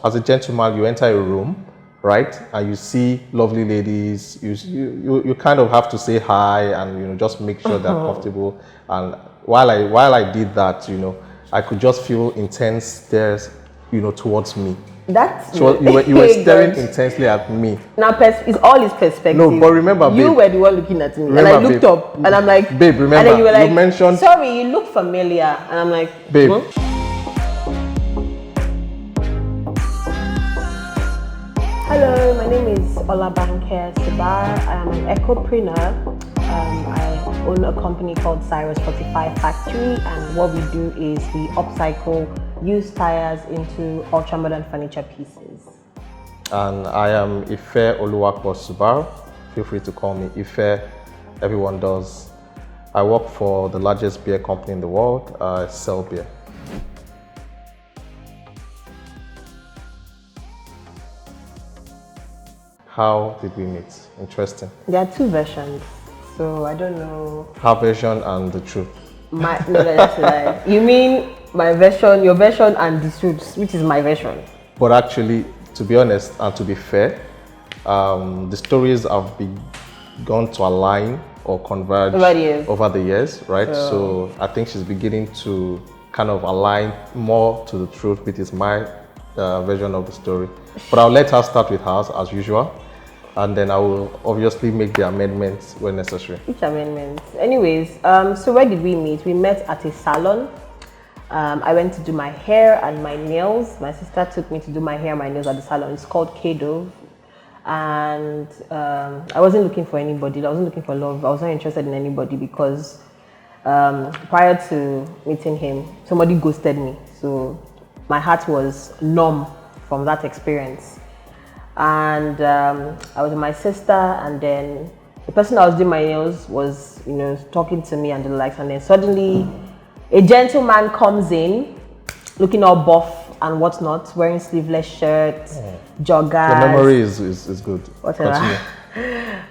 As a gentleman, you enter a room, right, and you see lovely ladies. You kind of have to say hi and just make sure they're comfortable. And while I did that, I could just feel intense stares, towards me. That's So you were staring intensely at me. Now, it's all his perspective. No, but remember, babe, you were the one looking at me, remember, and I looked babe, up, and I'm like, babe, remember, and then you were like, you mentioned, sorry, you look familiar, and I'm like, babe. Hello, my name is Olabanke Subair. I am an ecopreneur. I own a company called Cyrus 45 Factory, and what we do is we upcycle used tires into ultra-modern furniture pieces. And I am Ifeoluwa Subair. Feel free to call me Ife. Everyone does. I work for the largest beer company in the world. I sell beer. How did we meet? Interesting. There are two versions, so I don't know. Her version and the truth. No, that's lie. You mean my version, your version, and the truth, which is my version? But actually, to be honest and to be fair, the stories have begun to align or converge over the years, right? So I think she's beginning to kind of align more to the truth, which is my version of the story. But I'll let her start with hers as usual, and then I will obviously make the amendments when necessary. Which amendments? Anyways, so where did we meet? We met at a salon. I went to do my hair and my nails. My sister took me to do my hair and my nails at the salon. It's called K-Dove. And I wasn't looking for anybody. I wasn't looking for love. I was not interested in anybody because prior to meeting him, somebody ghosted me. So my heart was numb from that experience. And I was with my sister, and then the person I was doing my nails was, talking to me and the likes. And then suddenly, a gentleman comes in, looking all buff and whatnot, wearing sleeveless shirts, joggers. The memory is good. Whatever.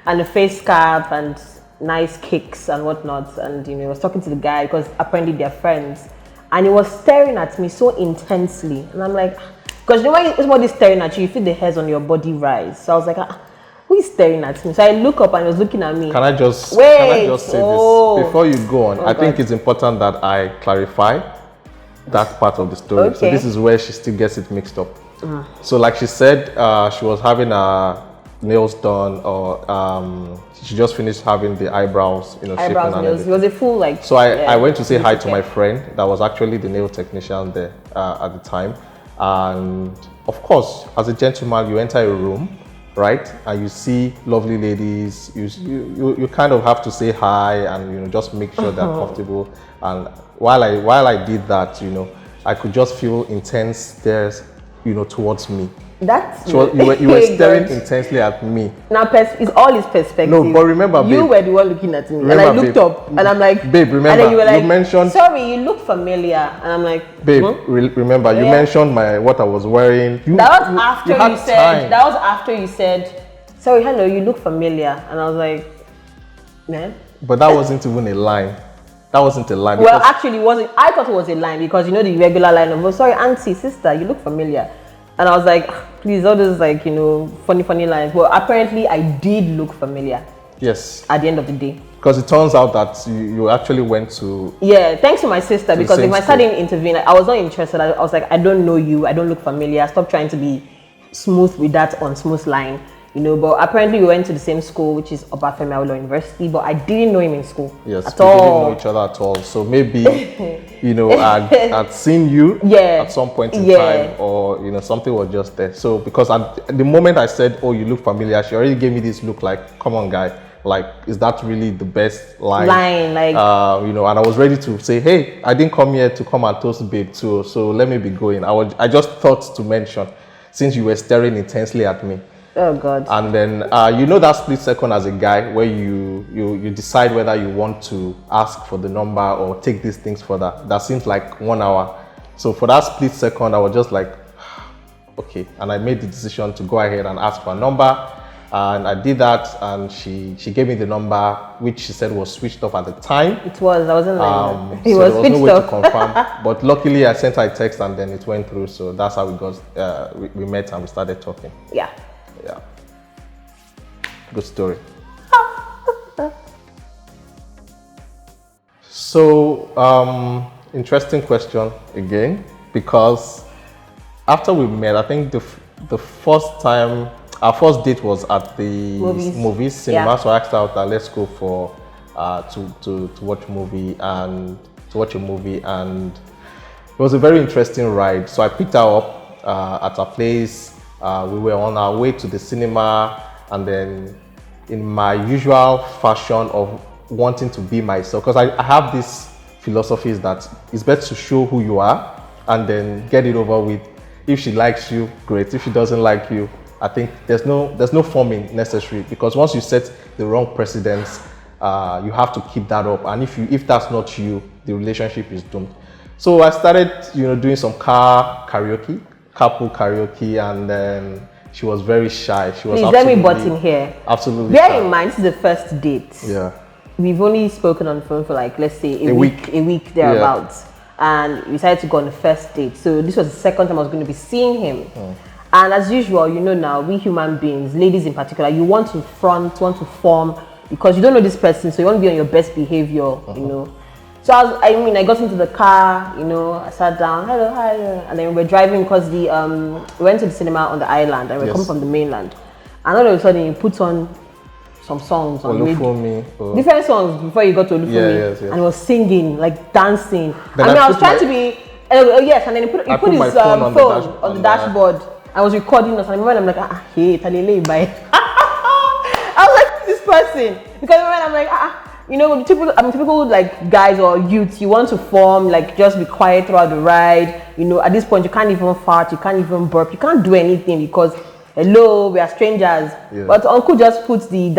And a face cap and nice kicks and whatnot. And he was talking to the guy because apparently they're friends. And he was staring at me so intensely. And I'm like, because when somebody's staring at you, you feel the hairs on your body rise. So I was like, who is staring at me? So I look up and he was looking at me. Can I just say this? Before you go on, I think it's important that I clarify that part of the story. Okay. So this is where she still gets it mixed up. So like she said, she was having her nails done, or she just finished having the eyebrows, eyebrows, nails. It was a full So I went to say hi to my friend that was actually the nail technician there at the time. And of course, as a gentleman, you enter a room, right, and you see lovely ladies. You kind of have to say hi and just make sure they're comfortable. And while I did that, I could just feel intense stares, towards me. That's so you were staring intensely at me. Now, it's all his perspective. No, but remember, babe, you were the one looking at me, and I looked up, and I'm like, babe, remember, and then you were like, you mentioned, sorry, you look familiar, and I'm like, babe, remember, you mentioned what I was wearing. That was after you said. That was after you said, sorry, hello, you look familiar, and I was like, man. But that wasn't even a line. That wasn't a line. Well, actually, it wasn't. I thought it was a line because the regular line of, oh, sorry, auntie, sister, you look familiar. And I was like, please, all those funny lines. Well, apparently I did look familiar. Yes. At the end of the day. Because it turns out that you actually went to... Yeah, thanks to my sister, because if I started interviewing, I was not interested. I was like, I don't know you, I don't look familiar. Stop trying to be smooth with that unsmooth line. But apparently we went to the same school, which is Obafemi Awolowo University, but I didn't know him in school. Yes, we didn't know each other at all. So maybe, I'd seen you at some point in time, or, something was just there. So because at the moment I said, oh, you look familiar, she already gave me this look like, come on, guy. Like, is that really the best line? And I was ready to say, hey, I didn't come here to come and toast babe too, so let me be going. I just thought to mention, since you were staring intensely at me. Oh God. And then that split second as a guy where you decide whether you want to ask for the number or take these things further. That seems like 1 hour. So for that split second, I was just like, okay. And I made the decision to go ahead and ask for a number. And I did that, and she gave me the number, which she said was switched off at the time. It was. I wasn't like it was switched off. There was no way to confirm. But luckily, I sent her a text, and then it went through. So that's how we got. We met and we started talking. Yeah. Yeah. Good story. So, interesting question again, because after we met, I think the first time. Our first date was at the movies cinema, yeah. So I asked her out that let's go for to watch a movie, and it was a very interesting ride. So I picked her up at her place. We were on our way to the cinema, and then in my usual fashion of wanting to be myself, because I have this philosophy that it's better to show who you are and then get it over with. If she likes you, great. If she doesn't like you, I think there's no forming necessary, because once you set the wrong precedents, you have to keep that up. And if that's not you, the relationship is doomed. So I started, doing some carpool karaoke, and then she was very shy. She was. Please let me butt in here. Absolutely. Bear in mind, this is the first date. Yeah. We've only spoken on the phone for like, let's say a week thereabouts, and we decided to go on the first date. So this was the second time I was going to be seeing him. And as usual, now, we human beings, ladies in particular, you want to form, because you don't know this person, so you want to be on your best behavior, So I got into the car, I sat down, hello, hi, and then we were driving because we went to the cinema on the island, and we were coming from the mainland. And all of a sudden, you put on some songs on Olufumi, different songs before you got to Olufumi, yes. And he was singing, like dancing. Then I was trying to be, yes, and then he put his phone on the dashboard. I was recording us, and I remember I'm like, hey, Talele, bye. I was like, this person, because I'm like, typical like guys or youths, you want to form, like just be quiet throughout the ride. At this point, you can't even fart, you can't even burp, you can't do anything because, hello, we are strangers. Yeah. But Uncle just puts the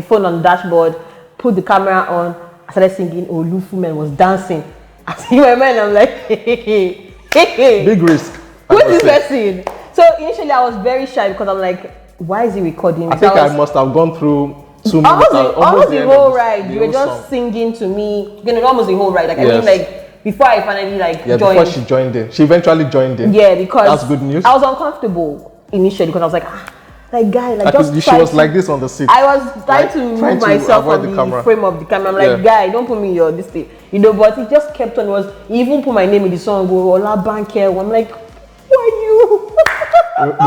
phone on the dashboard, put the camera on. I started singing, Olufume, was dancing. I see my man, I'm like, hey. Big risk. Who is this person? So initially I was very shy because I'm like, why is he recording? I think I must have gone through 2 minutes. Almost the whole ride. You were just singing to me. Almost the whole ride. Like, yes. I mean, like, before I finally joined. Before she joined in. She eventually joined in. Yeah, because that's good news. I was uncomfortable initially because I was like, guy, like, she was like this on the seat. I was trying to move myself from the frame of the camera. I'm like, guy, don't put me in your this thing. But he just kept on. He even put my name in the song, Olabanke. I'm like, who are you?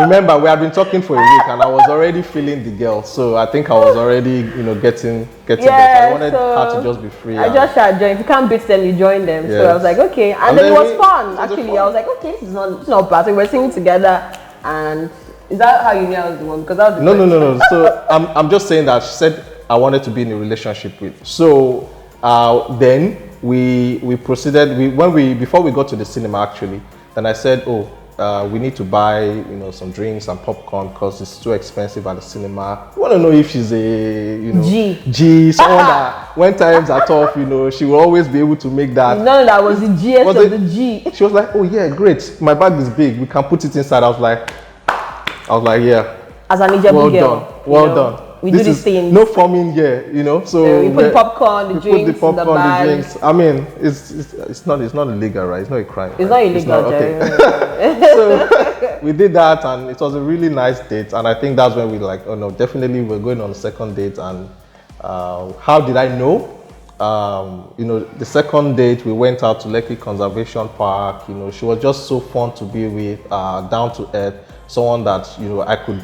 Remember, we had been talking for a week, and I was already feeling the girl. So I think I was already, getting there. I wanted her to just be free. I just tried join. If you can't beat them, you join them. Yes. So I was like, okay, and then it was fun. Actually, I was like, okay, it's not bad. So we were singing together, and is that how you knew I was the one? Because that was the no. So I'm just saying that she said I wanted to be in a relationship with. So then we proceeded. Before we got to the cinema, actually, then I said, we need to buy, some drinks and popcorn because it's too expensive at the cinema. I want to know if she's a, G, someone that when times are tough, she will always be able to make that. No, that was the GS of the G. She was like, oh yeah, great. My bag is big. We can put it inside. I was like, yeah. As an Ijebu girl. Well done. We do these things. No forming here, So we put the popcorn, the drinks, the drinks. I mean, it's not illegal, right? It's not a crime. It's not illegal, okay. So we did that, and it was a really nice date. And I think that's when we like, oh no, definitely we're going on the second date. And how did I know? The second date we went out to Lekki Conservation Park. She was just so fun to be with, down to earth, someone that I could,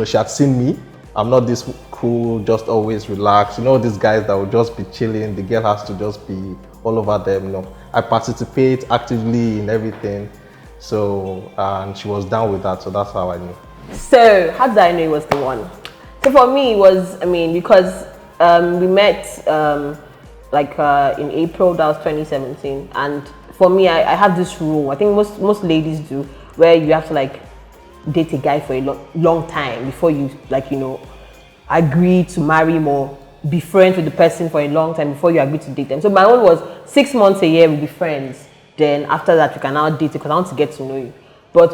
she had seen me. I'm not this cool, just always relaxed. These guys that will just be chilling. The girl has to just be all over them. I participate actively in everything. So, and she was down with that. So that's how I knew. So, how did I know it was the one? So for me, it was, because we met in April, that was 2017. And for me, I have this rule. I think most ladies do, where you have to date a guy for a long time before you agree to marry him or be friends with the person for a long time before you agree to date them. So my own was 6 months, a year, we'll be friends. Then after that, you can now date because I want to get to know you. But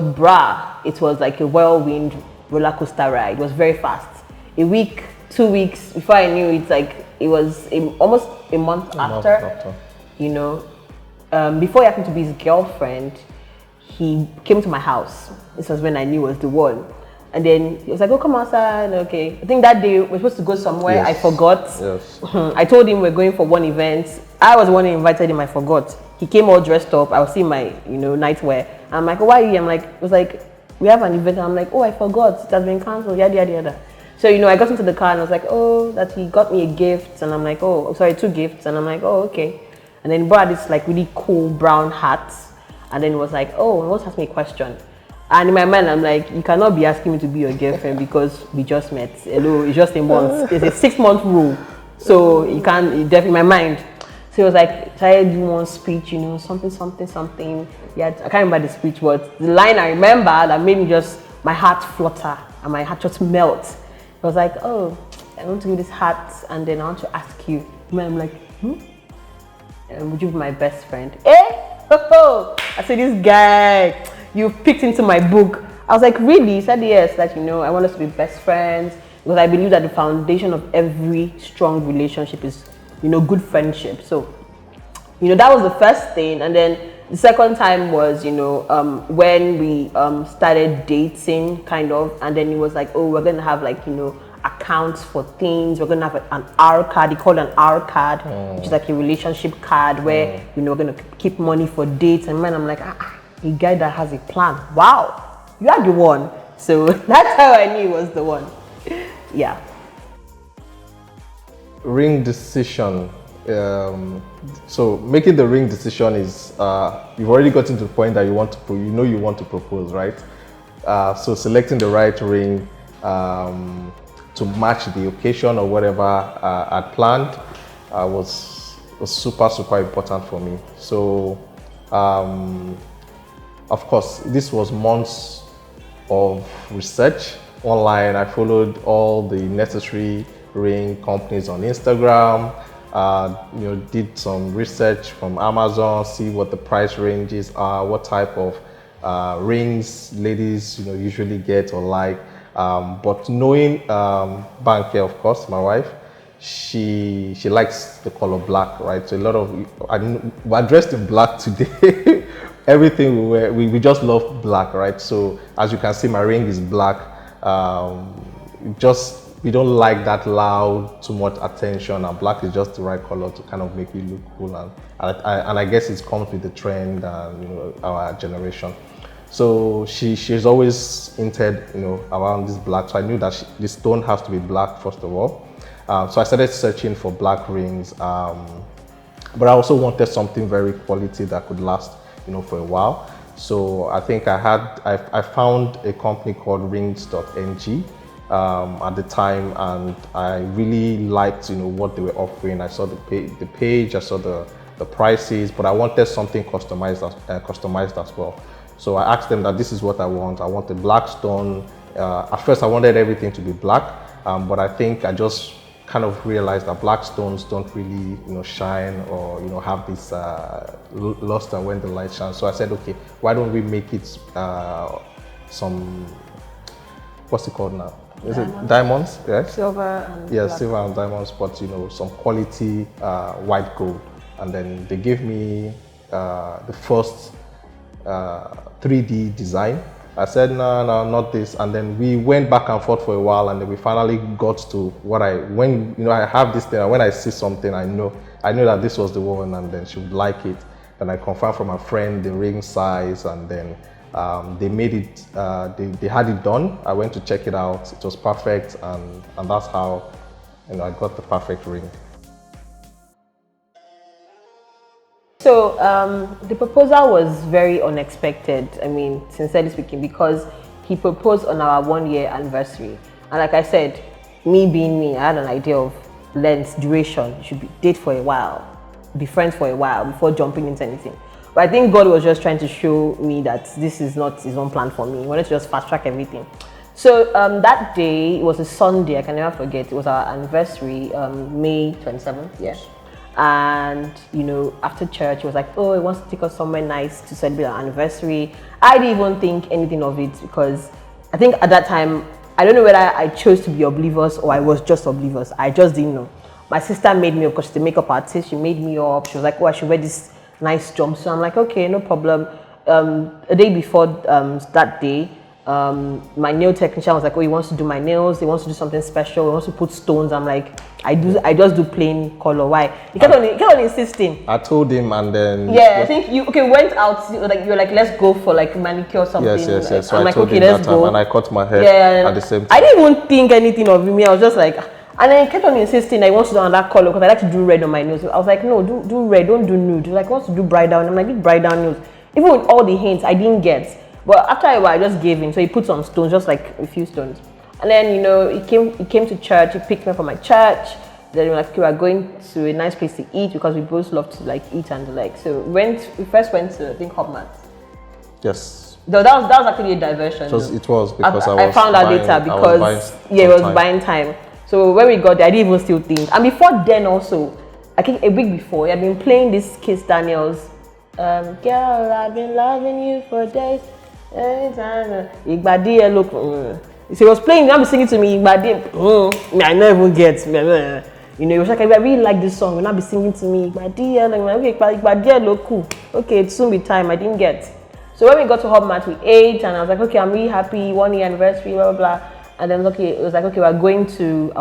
it was like a whirlwind roller coaster ride. It was very fast. a week, 2 weeks before I knew it, like it was almost a month after. You know, before he happened to be his girlfriend, he came to my house. This was when I knew it was the one. And then he was like, oh, come outside. Okay. I think that day we were supposed to go somewhere. Yes. I forgot. Yes. I told him we're going for one event. I was the one who invited him. I forgot. He came all dressed up. I was seeing my, nightwear. I'm like, oh, why are you here? I'm like, it was like, we have an event. And I'm like, oh, I forgot. It has been cancelled. Yada, yada, yada. So, I got into the car and I was like, oh, that he got me a gift. And I'm like, oh, sorry, 2 gifts. And I'm like, oh, okay. And then he brought this like really cool brown hat. And then he was like, oh, he wants to ask me a question. And in my mind, I'm like, you cannot be asking me to be your girlfriend because we just met. Hello, it's just a month. It's a 6-month rule. So you can't, definitely, in my mind. So he was like, try to do one speech, something. Yeah, I can't remember the speech, but the line I remember that made me just, my heart flutter and my heart just melt. I was like, oh, I want to give this hat and then I want to ask you. And I'm like, would you be my best friend? I said, this guy, you picked into my book. I was like, really? He said, yes, that, I want us to be best friends because I believe that the foundation of every strong relationship is, good friendship. So, that was the first thing. And then the second time was, when we started dating, kind of. And then it was like, oh, we're going to have like, accounts for things. We're going to have an R card. He called an R card, which is like a relationship card where, we're going to keep money for dates. And man, I'm like, a guy that has a plan. Wow, you are the one. So that's how I knew it was the one. Yeah. Ring decision. So making the ring decision is you've already gotten to the point that you want to propose, right? So selecting the right ring to match the occasion or whatever I'd planned was super important for me. So of course, this was months of research online. I followed all the necessary ring companies on Instagram, did some research from Amazon, see what the price ranges are, what type of rings ladies usually get or like. But knowing Banke, of course, my wife, she likes the color black, right? So a lot of we're dressed in black today. Everything we wear, we just love black, right? So as you can see, my ring is black. We don't like that loud, too much attention, and black is just the right color to kind of make you look cool. And I guess it comes with the trend and our generation. So she's always hinted around this black. So I knew that the stone has to be black first of all. So I started searching for black rings, but I also wanted something very quality that could last for a while. So I think I found a company called rings.ng at the time, and I really liked what they were offering. I saw the page, I saw the prices, but I wanted something customized as well. So I asked them that this is what I want. I want a black stone. At first I wanted everything to be black, but I think I just kind of realized that black stones don't really shine or have this luster when the light shines. So I said, okay, why don't we make it some, what's it called now? Is it diamonds? Yes. Silver and black. Silver and diamonds, but some quality white gold. And then they gave me the first 3D design. I said, no, not this. And then we went back and forth for a while, and then we finally got to when I have this thing, when I see something, I know that this was the one, and then she would like it. And I confirmed from a friend the ring size, and then they made it, they had it done. I went to check it out. It was perfect, and that's how I got the perfect ring. So the proposal was very unexpected, sincerely speaking, because he proposed on our 1-year anniversary. And like I said, me being me, I had an idea of length, duration. You should date for a while, be friends for a while before jumping into anything. But I think God was just trying to show me that this is not his own plan for me. He wanted to just fast track everything. So that day, it was a Sunday, I can never forget. It was our anniversary, May 27th, yes. And after church, he was like, oh, he wants to take us somewhere nice to celebrate our anniversary. I didn't even think anything of it because I think at that time I don't know whether I chose to be oblivious or I was just oblivious. I just didn't know. My sister made me up because she's a makeup artist. She made me up. She was like, oh, I should wear this nice jumpsuit. I'm like, okay, no problem. A day before that day, my nail technician was like, oh, he wants to do my nails. He wants to do something special. He wants to put stones. I'm like, I just do plain color. Why? He kept on insisting. I told him, and then I think you went out, like you're like, let's go for like manicure or something. Yes. Like, So I'm I like, told okay, him let's that time, go. and I cut my hair at the same time. I didn't even think anything of me. I was just like, and then he kept on insisting that he wants to do another color because I like to do red on my nails. I was like, no, do red, don't do nude. He's like, he wants to do bridal, and I'm like, do bridal nails. Even with all the hints, I didn't get. But after a while, I just gave in. So he put some stones, just like a few stones. And then, you know, he came to church. He picked me up from my church. Then we were like, okay, we're going to a nice place to eat because we both love to like eat and the like. So we first went to, I think, Hopmat. Yes. Though that was actually a diversion. It was because I found out later because it was buying time. So when we got there, I didn't even still think. And before then also, I think a week before, he had been playing this Kiss Daniels. Girl, I've been loving you for days. Igbadia look. So he was playing, now be singing to me, Igbadia. I never even get. You know, he was like, I really like this song. When I be singing to me, Igbadia, like, okay, Igbadia look cool. Okay, it soon be time. I didn't get. So when we got to Hopmat, we ate, and I was like, okay, I'm really happy. 1 year anniversary, blah blah blah. And then it was like, okay, we're going to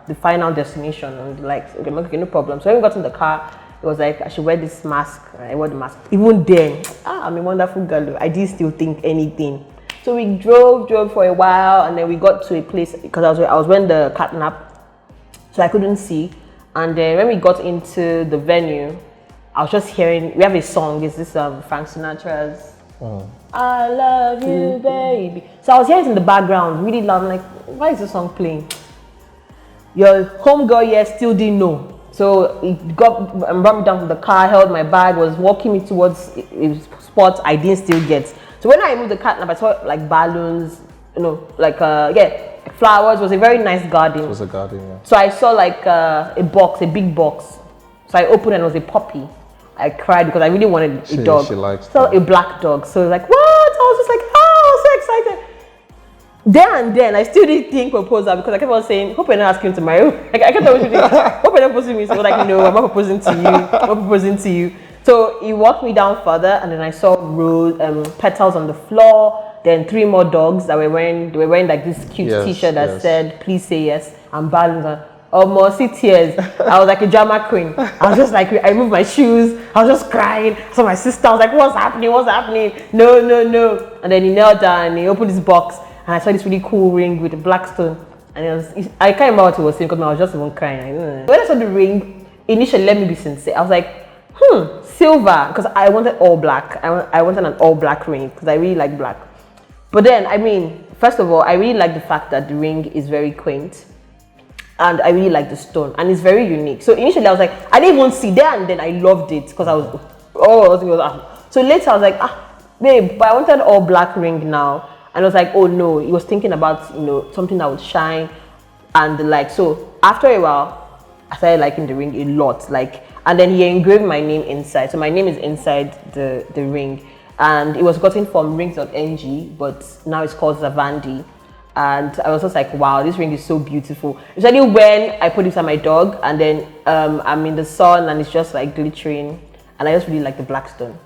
the final destination, and like, okay, no problem. So when we got in the car, it was like, I should wear this mask. I wore the mask. Even then, I'm a wonderful girl. I didn't still think anything. So we drove for a while, and then we got to a place because I was wearing the catnap, so I couldn't see. And then when we got into the venue, I was just hearing. We have a song. It's this Frank Sinatra's. I love you, baby. So I was hearing it in the background, really loud. I'm like, why is the song playing? Your homegirl here still didn't know. So he brought me down to the car, held my bag, was walking me towards a spot I didn't still get. So when I moved the catnap, I saw like balloons, you know, like flowers. It was a very nice garden. It was a garden, yeah. So I saw like a box, a big box. So I opened and it was a puppy. I cried because I really wanted a dog. She likes so a black dog. So like, what? I was just like, oh, so excited. There and then, I still didn't think proposal because I kept on saying, hope you're not asking to marry. Like, I kept on thinking, hope you're not proposing to me. So I was like, no, I'm not proposing to you. I'm not proposing to you. So he walked me down further, and then I saw petals on the floor. Then 3 more dogs that were wearing like this cute T-shirt that said, please say yes, and balloons. Almost tears. I was like a drama queen. I was just like, I moved my shoes. I was just crying. So my sister was like, what's happening? What's happening? No. And then he knelt down and he opened his box, and I saw this really cool ring with a black stone. And I can't remember what he was saying because I was just even crying. When I saw the ring, initially, let me be sincere, I was like, silver, because I wanted all black. I wanted an all black ring because I really like black. But then, I mean, first of all, I really like the fact that the ring is very quaint. And I really like the stone, and it's very unique. So initially I was like, I didn't even see there, and then I loved it because I was, so later I was like, babe, but I wanted all black ring now. And I was like, oh no, he was thinking about, you know, something that would shine and the like. So after a while, I started liking the ring a lot, like, and then he engraved my name inside. So my name is inside the ring, and it was gotten from rings.ng, but now it's called Zavandi. And I was just like, wow, this ring is so beautiful. Especially when I put it on my dog, and then I'm in the sun and it's just like glittering. And I just really like the black stone.